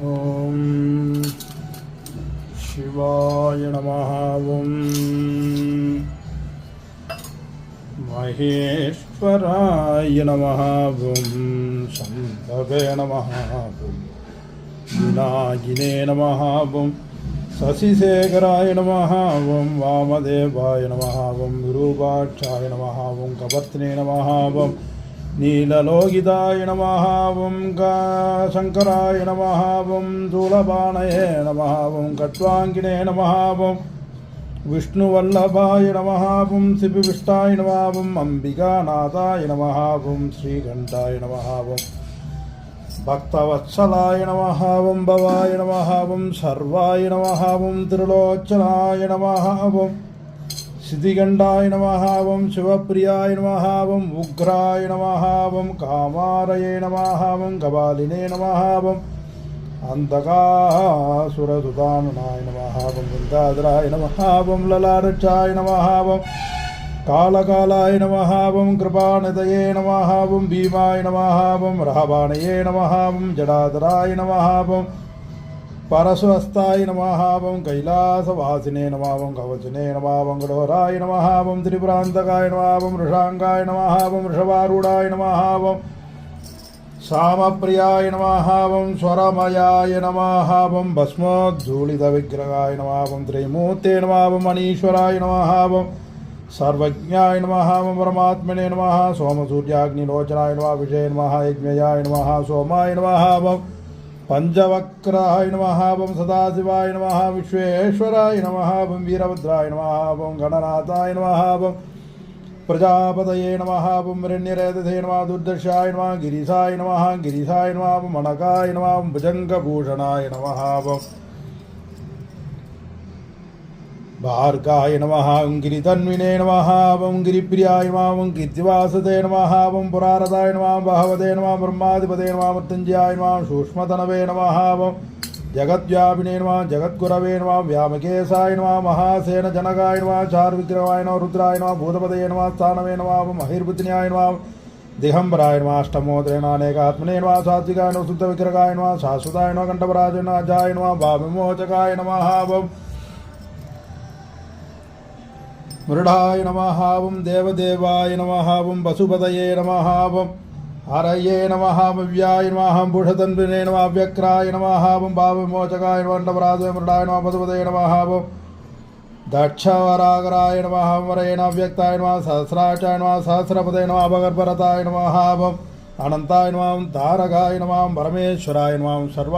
ஓம் சிவாய நமஹ. ஓம் மகேஸ்வராய நமஹ. ஓம் சம்பவே நமஹ. ஓம் விநாயகினே நமஹ. ஓம் சசிசேகராய நமஹ. ஓம் வாமதேவாய நமஹ. ஓம் விரூபாட்சாய நமஹ. ஓம் கபர்த்தினே நமஹ. ஓம் நீலலோகிதாய நமஹ. ஓம் சங்கராய நமஹ. ஓம் தூலபாணயே நமஹ. ஓம் கட்வாங்கினே நமஹ. ஓம் விஷ்ணுவல்லபாய நமஹ. ஓம் சிபிவிஷ்டாய நமஹ. ஓம் அம்பிகாநாதாய நமஹ. ஓம் ஸ்ரீகண்டாய நமஹ. ஓம் பக்தவத்சலாய நமஹ. ஓம் பவாய நமஹ. ஓம் சர்வாய நமஹ. ஓம் திருலோச்சனாய நமஹ. ஓம் சிதிகண்டாய நமஹ. ஓம் சிவப்பிரியாய நமஹ. ஓம் உக்ராய நமஹ. ஓம் காமாரயே நமஹ. ஓம் கபாலினே நமஹ. ஓம் அந்தகாசுரசுதானனாய நமஹ. ஓம் விந்தாதராய நமஹ. ஓம் லலாரட்சாய நமஹ. ஓம் காலகாலாய நமஹ. ஓம் கிருபாநிதயே நமஹ. ஓம் பீமாய நமஹ. ஓம் ரஹபானயே நமஹ. ஓம் ஜடாதராய நமஹ. ஓம் பரசுவஸ்தாய நமஹ. ஓம் கைலாசவாசினே நமஹ. ஓம் கவச்சனே நமஹ. ஓம் கடோராய நமஹ. ஓம் திரிபுராந்தகாய நமஹ. ஓம் ரிஷாங்காய நமஹ. ஓம் ரிஷபாரூடாய நமஹ. ஓம் சாமப்பிரியாய நமஹ. ஓம் ஸ்வரமயாய நமஹ. ஓம் பஸ்மோத்தூளித விக்கிரகாய நமஹ. ஓம் திரைமூர்த்தே நமஹ. ஓம் மணீஸ்வராய நமஹ. ஓம் सर्वज्ञाय नमः. ओम परमात्मने नमः. सोमसूर्याग्निलोचनाय नमः. विजय नमः. यज्ञयाय नमः. सोमाय नमः. ओम पंचवक्राय नमः. ओम सदाशिवाय नमः. विश्वेश्वराय नमः. ओम वीरभद्राय नमः. ओम गणनाथाय नमः. ओम प्रजापतये नमः. ओम हिरण्यरेतसे नमः. दुर्दर्शाय नमः. गिरिशाय नमः. गिरिशाय नमः. ओम मणकाय नमः. ओम भुजंगभूषणाय नमः. ओम भार्गाय नमः. ओं गिरितन्विने नमः. ओं गिरिप्रियाय नमः. ओं कीर्तिवासते नमः. ओं पुरारदाय नमः. बहवते नमः. ब्रह्माधिपते नमः. मृत्युंजयाय नमः. सूक्ष्मतनवे नमः. ओं जगद्व्यापिने नमः. जगद्गुरवे नमः. व्यामकेशाय नमः. महासेनजनकाय नमः. चारुविग्रहाय नमः. रुद्राय नमः. भूतपतये नमः. स्थानवे नमः. महिर्बुद्धिन्याय नमः. दिगंबराय नमः. अष्टमोदरे नानेकात्मने नमः. सात्विकाय नमः. शुद्धविग्रहाय नमः. शाश्वताय नमः. कंठपराजय नमः. अजाय नमः. भाविमोचकाय नमः. मृडाय नमः. ओं देवदेवाय नमः. ओं वसुपतये नमः. ओं हरये नमः. व्याय नमः. भूषतन्विने नमः. व्यक्राय नमः. ओं भावविमोचकाय नमः. कंठपराजय मृडाय नमः. वसुपतये नमः. ओं दक्षवरागराय नमः. वरेण व्यक्ताय नमः. सहस्राचाय नमः. सहस्रपदये नमः. भगवद्भरताय नमः. ओं अनन्ताय नमः. तारकाय नमः. परमेश्वराय नमः. सर्व